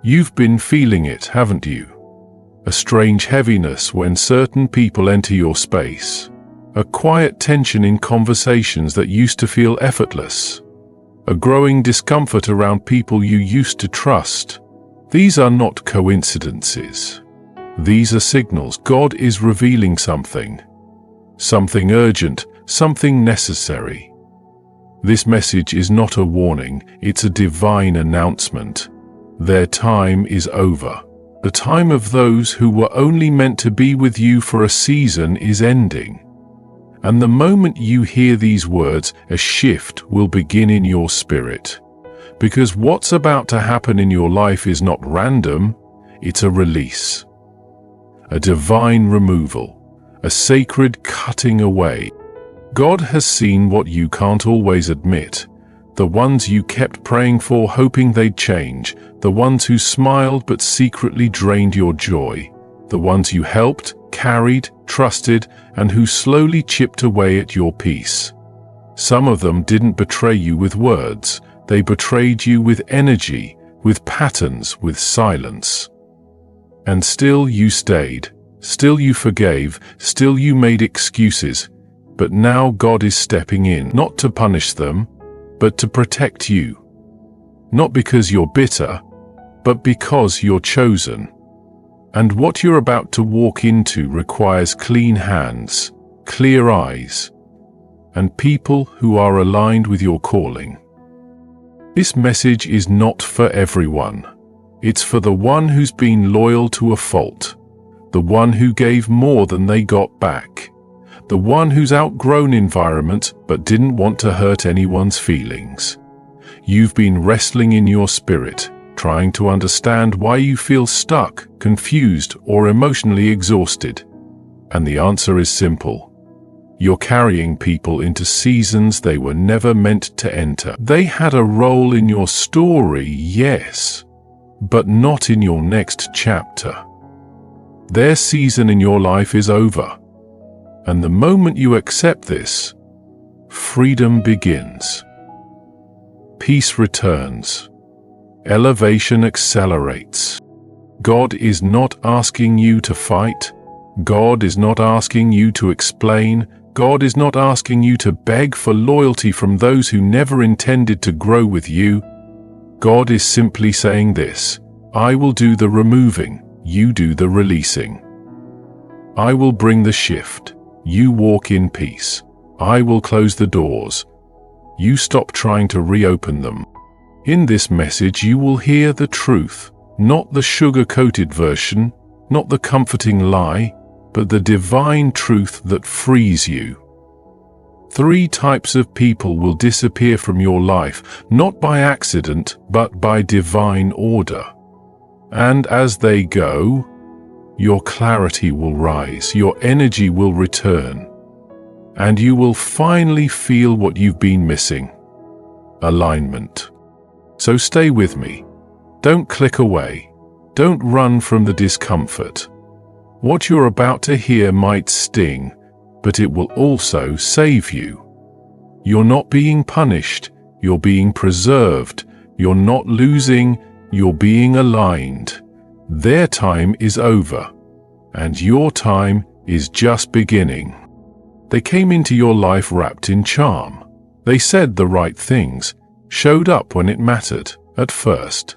You've been feeling it, haven't you? A strange heaviness when certain people enter your space. A quiet tension in conversations that used to feel effortless. A growing discomfort around people you used to trust. These are not coincidences. These are signals. God is revealing something. Something urgent, something necessary. This message is not a warning, it's a divine announcement. Their time is over. The time of those who were only meant to be with you for a season is ending. And the moment you hear these words, a shift will begin in your spirit. Because what's about to happen in your life is not random, it's a release. A divine removal, a sacred cutting away. God has seen what you can't always admit. The ones you kept praying for, hoping they'd change. The ones who smiled but secretly drained your joy. The ones you helped, carried, trusted, and who slowly chipped away at your peace. Some of them didn't betray you with words. They betrayed you with energy, with patterns, with silence. And still you stayed. Still you forgave. Still you made excuses. But now God is stepping in, not to punish them, but to protect you. Not because you're bitter, but because you're chosen. And what you're about to walk into requires clean hands, clear eyes, and people who are aligned with your calling. This message is not for everyone. It's for the one who's been loyal to a fault, the one who gave more than they got back, the one who's outgrown environments but didn't want to hurt anyone's feelings. You've been wrestling in your spirit, trying to understand why you feel stuck, confused, or emotionally exhausted. And the answer is simple. You're carrying people into seasons they were never meant to enter. They had a role in your story, yes, but not in your next chapter. Their season in your life is over. And the moment you accept this, freedom begins. Peace returns. Elevation accelerates. God is not asking you to fight. God is not asking you to explain. God is not asking you to beg for loyalty from those who never intended to grow with you. God is simply saying this: I will do the removing, you do the releasing. I will bring the shift. You walk in peace. I will close the doors. You stop trying to reopen them. In this message you will hear the truth, not the sugar-coated version, not the comforting lie, but the divine truth that frees you. 3 types of people will disappear from your life, not by accident, but by divine order. And as they go, your clarity will rise, your energy will return, and you will finally feel what you've been missing: alignment. So stay with me. Don't click away. Don't run from the discomfort. What you're about to hear might sting, but it will also save you. You're not being punished, you're being preserved. You're not losing, you're being aligned. Their time is over, and your time is just beginning. They came into your life wrapped in charm. They said the right things, showed up when it mattered. At first,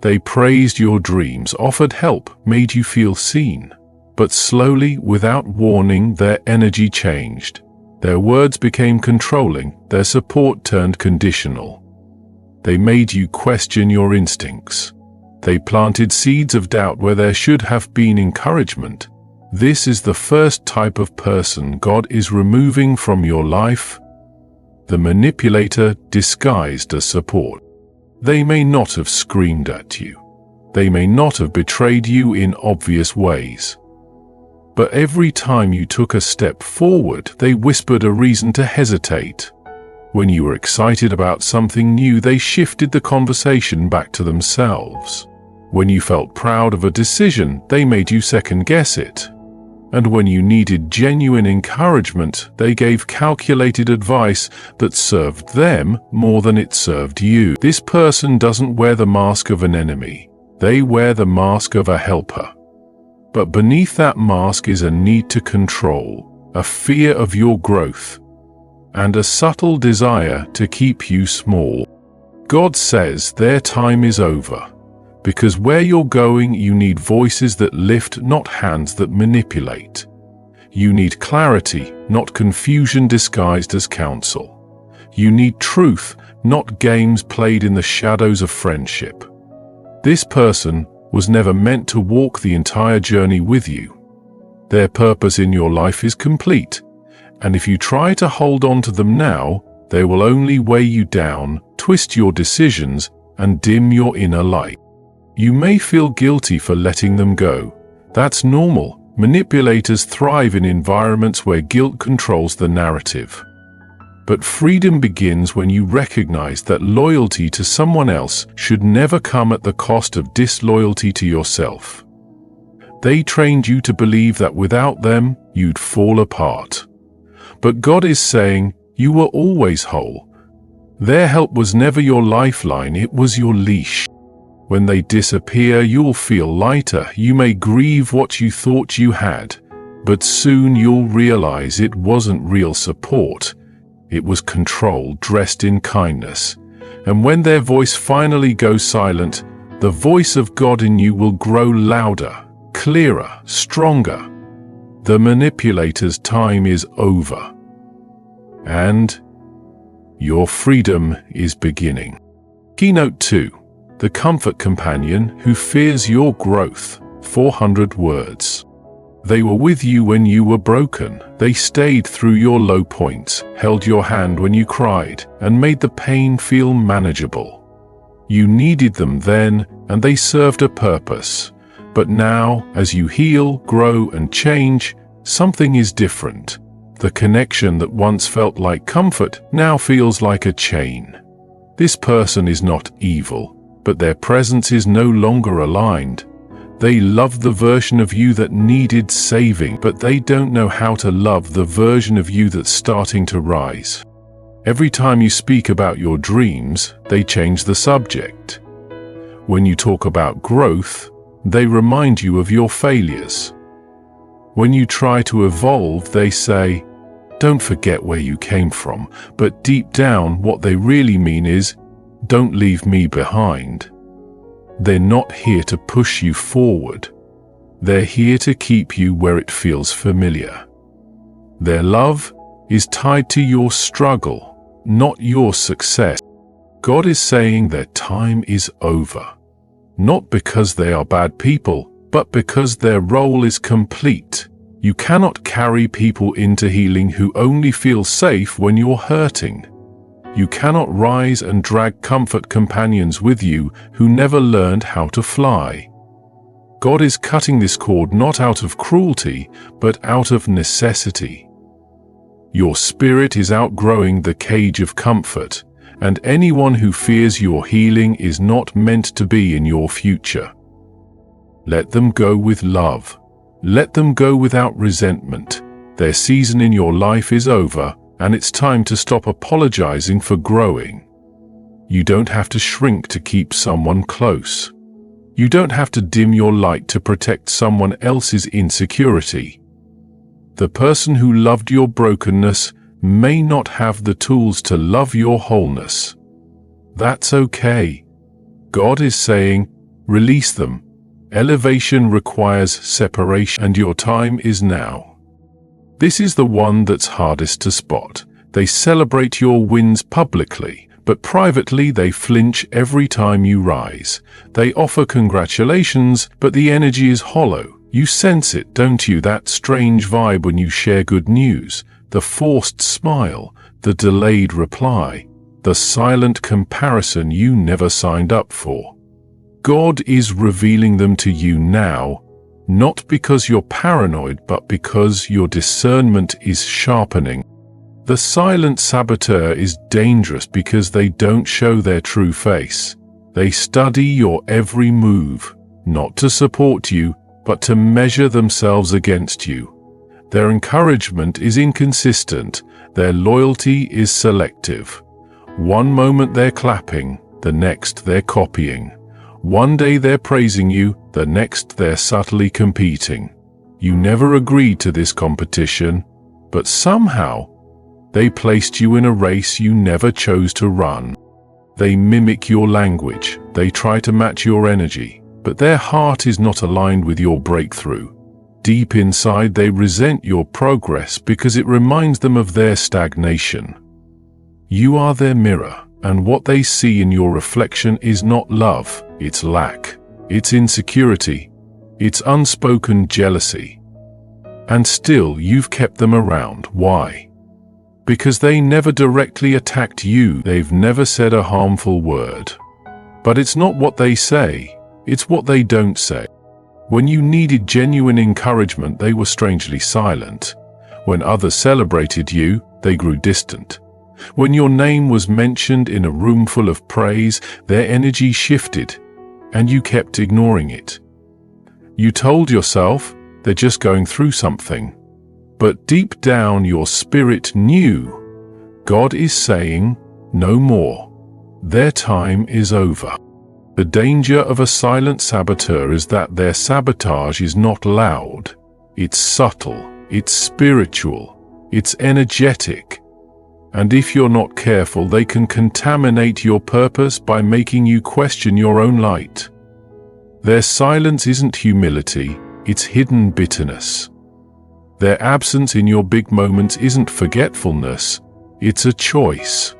they praised your dreams, offered help, made you feel seen. But slowly, without warning, their energy changed. Their words became controlling, their support turned conditional. They made you question your instincts. They planted seeds of doubt where there should have been encouragement. This is the first type of person God is removing from your life: the manipulator disguised as support. They may not have screamed at you. They may not have betrayed you in obvious ways. But every time you took a step forward, they whispered a reason to hesitate. When you were excited about something new, they shifted the conversation back to themselves. When you felt proud of a decision, they made you second-guess it. And when you needed genuine encouragement, they gave calculated advice that served them more than it served you. This person doesn't wear the mask of an enemy. They wear the mask of a helper. But beneath that mask is a need to control, a fear of your growth, and a subtle desire to keep you small. God says their time is over, because where you're going you need voices that lift, not hands that manipulate. You need clarity, not confusion disguised as counsel. You need truth, not games played in the shadows of friendship. This person was never meant to walk the entire journey with you. Their purpose in your life is complete, and if you try to hold on to them now, they will only weigh you down, twist your decisions, and dim your inner light. You may feel guilty for letting them go. That's normal. Manipulators thrive in environments where guilt controls the narrative. But freedom begins when you recognize that loyalty to someone else should never come at the cost of disloyalty to yourself. They trained you to believe that without them, you'd fall apart. But God is saying, you were always whole. Their help was never your lifeline, it was your leash. When they disappear, you'll feel lighter. You may grieve what you thought you had, but soon you'll realize it wasn't real support. It was control dressed in kindness. And when their voice finally goes silent, the voice of God in you will grow louder, clearer, stronger. The manipulator's time is over. And your freedom is beginning. Keynote 2. The Comfort Companion Who Fears Your Growth. 400 words. They were with you when you were broken. They stayed through your low points, held your hand when you cried, and made the pain feel manageable. You needed them then, and they served a purpose. But now, as you heal, grow, and change, something is different. The connection that once felt like comfort now feels like a chain. This person is not evil, but their presence is no longer aligned. They love the version of you that needed saving, but they don't know how to love the version of you that's starting to rise. Every time you speak about your dreams, they change the subject. When you talk about growth, they remind you of your failures. When you try to evolve, they say, "Don't forget where you came from," but deep down what they really mean is, "Don't leave me behind." They're not here to push you forward. They're here to keep you where it feels familiar. Their love is tied to your struggle, not your success. God is saying their time is over. Not because they are bad people, but because their role is complete. You cannot carry people into healing who only feel safe when you're hurting. You cannot rise and drag comfort companions with you who never learned how to fly. God is cutting this cord not out of cruelty, but out of necessity. Your spirit is outgrowing the cage of comfort, and anyone who fears your healing is not meant to be in your future. Let them go with love. Let them go without resentment. Their season in your life is over, and it's time to stop apologizing for growing. You don't have to shrink to keep someone close. You don't have to dim your light to protect someone else's insecurity. The person who loved your brokenness may not have the tools to love your wholeness. That's okay. God is saying, release them. Elevation requires separation, and your time is now. This is the one that's hardest to spot. They celebrate your wins publicly, but privately they flinch every time you rise. They offer congratulations, but the energy is hollow. You sense it, don't you? That strange vibe when you share good news. The forced smile, the delayed reply, the silent comparison you never signed up for. God is revealing them to you now, not because you're paranoid, but because your discernment is sharpening. The silent saboteur is dangerous because they don't show their true face. They study your every move, not to support you, but to measure themselves against you. Their encouragement is inconsistent. Their loyalty is selective. One moment they're clapping, the next they're copying. One day they're praising you, the next they're subtly competing. You never agreed to this competition, but somehow they placed you in a race you never chose to run. They mimic your language, they try to match your energy, but their heart is not aligned with your breakthrough. Deep inside, they resent your progress because it reminds them of their stagnation. You are their mirror, and what they see in your reflection is not love, it's lack, it's insecurity, it's unspoken jealousy. And still, you've kept them around. Why? Because they never directly attacked you, they've never said a harmful word. But it's not what they say, it's what they don't say. When you needed genuine encouragement, they were strangely silent. When others celebrated you, they grew distant. When your name was mentioned in a room full of praise, their energy shifted, and you kept ignoring it. You told yourself, they're just going through something. But deep down, your spirit knew. God is saying, no more. Their time is over. The danger of a silent saboteur is that their sabotage is not loud. It's subtle, it's spiritual, it's energetic. And if you're not careful, they can contaminate your purpose by making you question your own light. Their silence isn't humility, it's hidden bitterness. Their absence in your big moments isn't forgetfulness, it's a choice.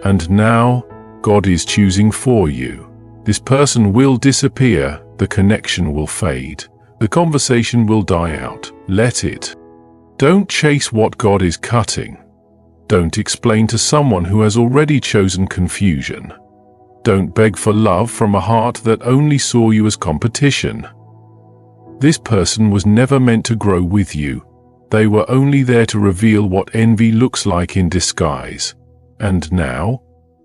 And now, God is choosing for you. This person will disappear, the connection will fade, the conversation will die out. Let it. Don't chase what God is cutting. Don't explain to someone who has already chosen confusion. Don't beg for love from a heart that only saw you as competition. This person was never meant to grow with you. They were only there to reveal what envy looks like in disguise. And now,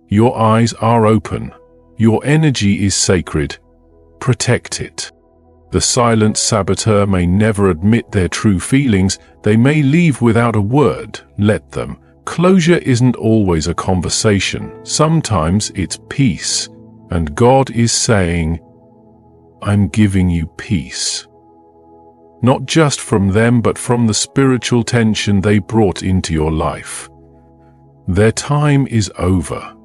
your eyes are open. Your energy is sacred. Protect it. The silent saboteur may never admit their true feelings. They may leave without a word. Let them. Closure isn't always a conversation. Sometimes it's peace. And God is saying, I'm giving you peace. Not just from them, but from the spiritual tension they brought into your life. Their time is over.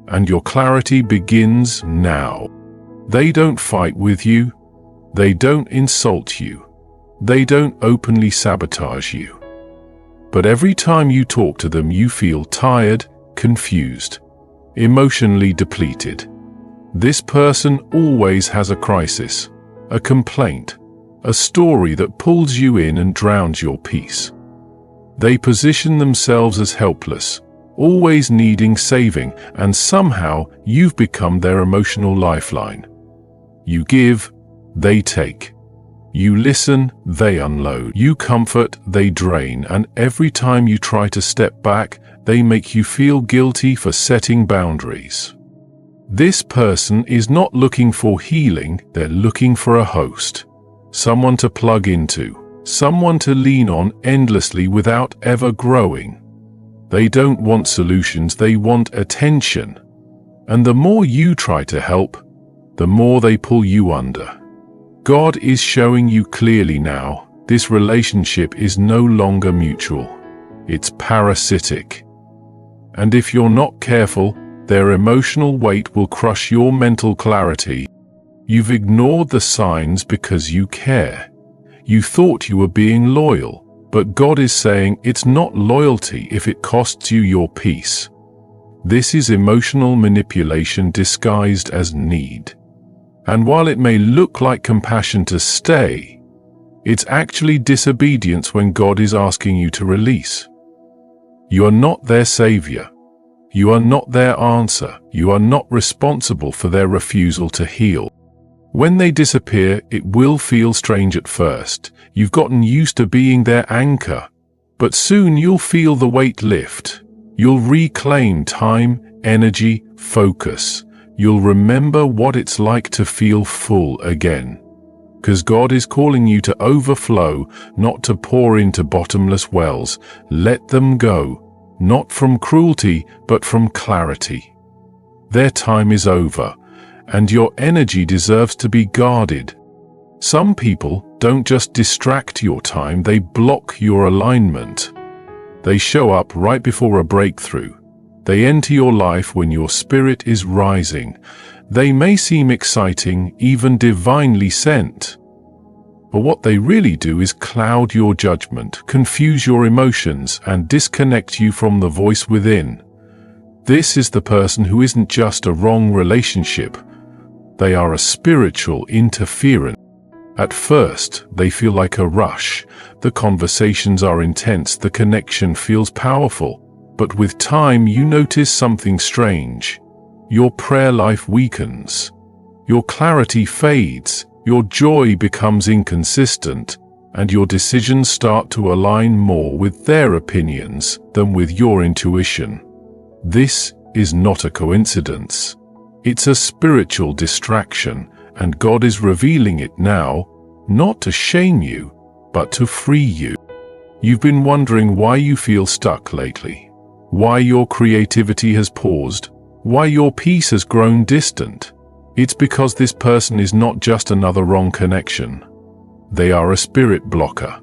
And your clarity begins now. They don't fight with you. They don't insult you. They don't openly sabotage you. But every time you talk to them, you feel tired, confused, emotionally depleted. This person always has a crisis, a complaint, a story that pulls you in and drowns your peace. They position themselves as helpless, always needing saving, and somehow you've become their emotional lifeline. You give, they take. You listen, they unload. You comfort, they drain. And every time you try to step back, they make you feel guilty for setting boundaries. This person is not looking for healing, they're looking for a host. Someone to plug into, someone to lean on endlessly without ever growing. They don't want solutions, they want attention. And the more you try to help, the more they pull you under. God is showing you clearly now, this relationship is no longer mutual. It's parasitic. And if you're not careful, their emotional weight will crush your mental clarity. You've ignored the signs because you care. You thought you were being loyal. But God is saying it's not loyalty if it costs you your peace. This is emotional manipulation disguised as need. And while it may look like compassion to stay, it's actually disobedience when God is asking you to release. You are not their savior. You are not their answer. You are not responsible for their refusal to heal. When they disappear, it will feel strange at first. You've gotten used to being their anchor. But soon you'll feel the weight lift. You'll reclaim time, energy, focus. You'll remember what it's like to feel full again. Because God is calling you to overflow, not to pour into bottomless wells. Let them go, not from cruelty, but from clarity. Their time is over. and your energy deserves to be guarded. Some people don't just distract your time, they block your alignment. They show up right before a breakthrough. They enter your life when your spirit is rising. They may seem exciting, even divinely sent. But what they really do is cloud your judgment, confuse your emotions, and disconnect you from the voice within. This is the person who isn't just a wrong relationship. They are a spiritual interference. At first, they feel like a rush. The conversations are intense, the connection feels powerful. But with time, you notice something strange. Your prayer life weakens. Your clarity fades. Your joy becomes inconsistent, and your decisions start to align more with their opinions than with your intuition. This is not a coincidence. It's a spiritual distraction, and God is revealing it now, not to shame you, but to free you. You've been wondering why you feel stuck lately, why your creativity has paused, why your peace has grown distant. It's because this person is not just another wrong connection. They are a spirit blocker,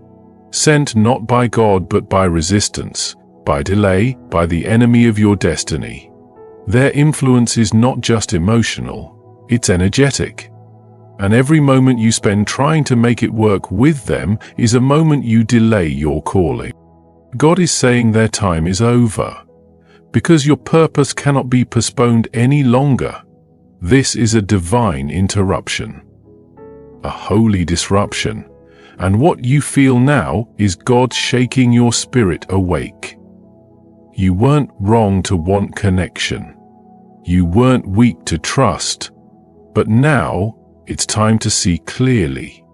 sent not by God but by resistance, by delay, by the enemy of your destiny. Their influence is not just emotional, it's energetic. And every moment you spend trying to make it work with them is a moment you delay your calling. God is saying their time is over, because your purpose cannot be postponed any longer. This is a divine interruption, a holy disruption, and what you feel now is God shaking your spirit awake. You weren't wrong to want connection. You weren't weak to trust, but now it's time to see clearly.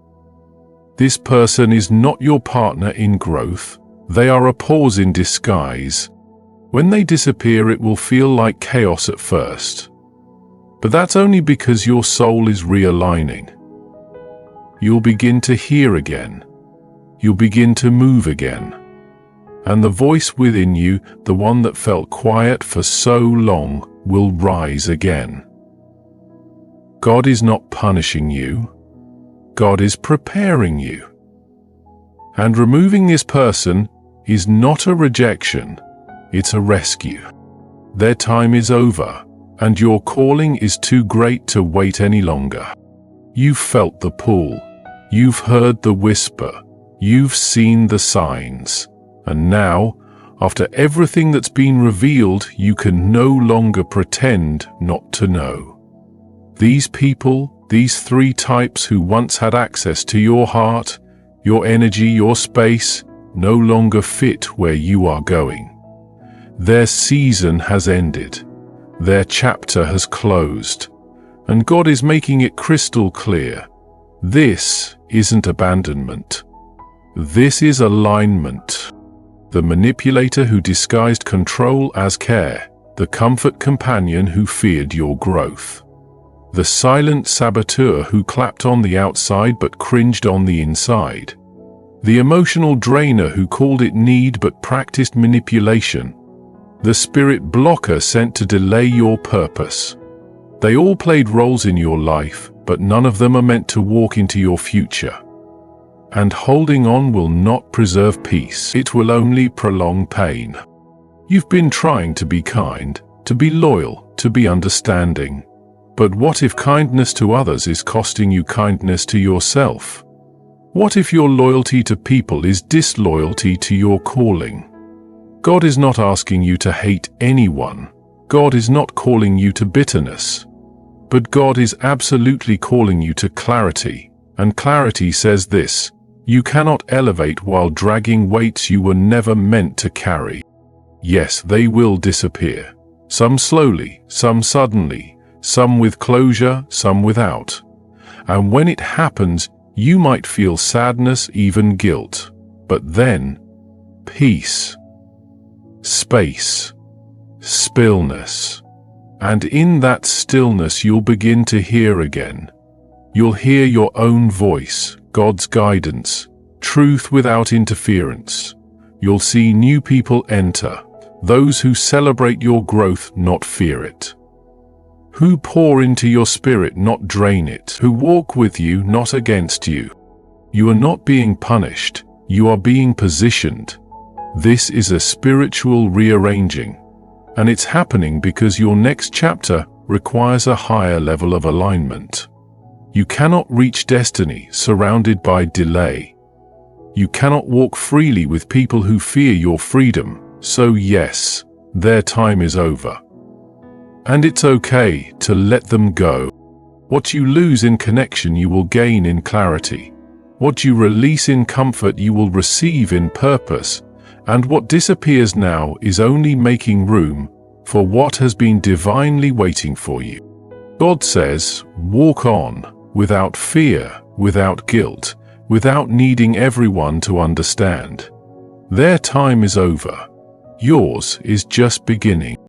This person is not your partner in growth. They are a pause in disguise. When they disappear, it will feel like chaos at first. But that's only because your soul is realigning. You'll begin to hear again. You'll begin to move again. And the voice within you, the one that felt quiet for so long, will rise again. God is not punishing you. God is preparing you. And removing this person is not a rejection, it's a rescue. Their time is over, and your calling is too great to wait any longer. You've felt the pull. You've heard the whisper. You've seen the signs. And now, after everything that's been revealed, you can no longer pretend not to know. These people, these three types who once had access to your heart, your energy, your space, no longer fit where you are going. Their season has ended. Their chapter has closed, and God is making it crystal clear. This isn't abandonment. This is alignment. The manipulator who disguised control as care, the comfort companion who feared your growth, the silent saboteur who clapped on the outside but cringed on the inside, the emotional drainer who called it need but practiced manipulation, the spirit blocker sent to delay your purpose. They all played roles in your life, but none of them are meant to walk into your future. And holding on will not preserve peace. It will only prolong pain. You've been trying to be kind, to be loyal, to be understanding. But what if kindness to others is costing you kindness to yourself? What if your loyalty to people is disloyalty to your calling? God is not asking you to hate anyone. God is not calling you to bitterness. But God is absolutely calling you to clarity. And clarity says this: you cannot elevate while dragging weights you were never meant to carry. Yes, they will disappear. Some slowly, some suddenly, some with closure, some without. And when it happens, you might feel sadness, even guilt. But then, peace. Space, stillness, and in that stillness you'll begin to hear again. You'll hear your own voice, God's guidance, truth without interference. You'll see new people enter, those who celebrate your growth, not fear it. who pour into your spirit, not drain it, who walk with you, not against you. You are not being punished, you are being positioned. This is a spiritual rearranging, and it's happening because your next chapter requires a higher level of alignment. You cannot reach destiny surrounded by delay. You cannot walk freely with people who fear your freedom, so yes, their time is over. And it's okay to let them go. What you lose in connection you will gain in clarity. What you release in comfort you will receive in purpose. And what disappears now is only making room for what has been divinely waiting for you. God says, walk on, without fear, without guilt, without needing everyone to understand. Their time is over. Yours is just beginning.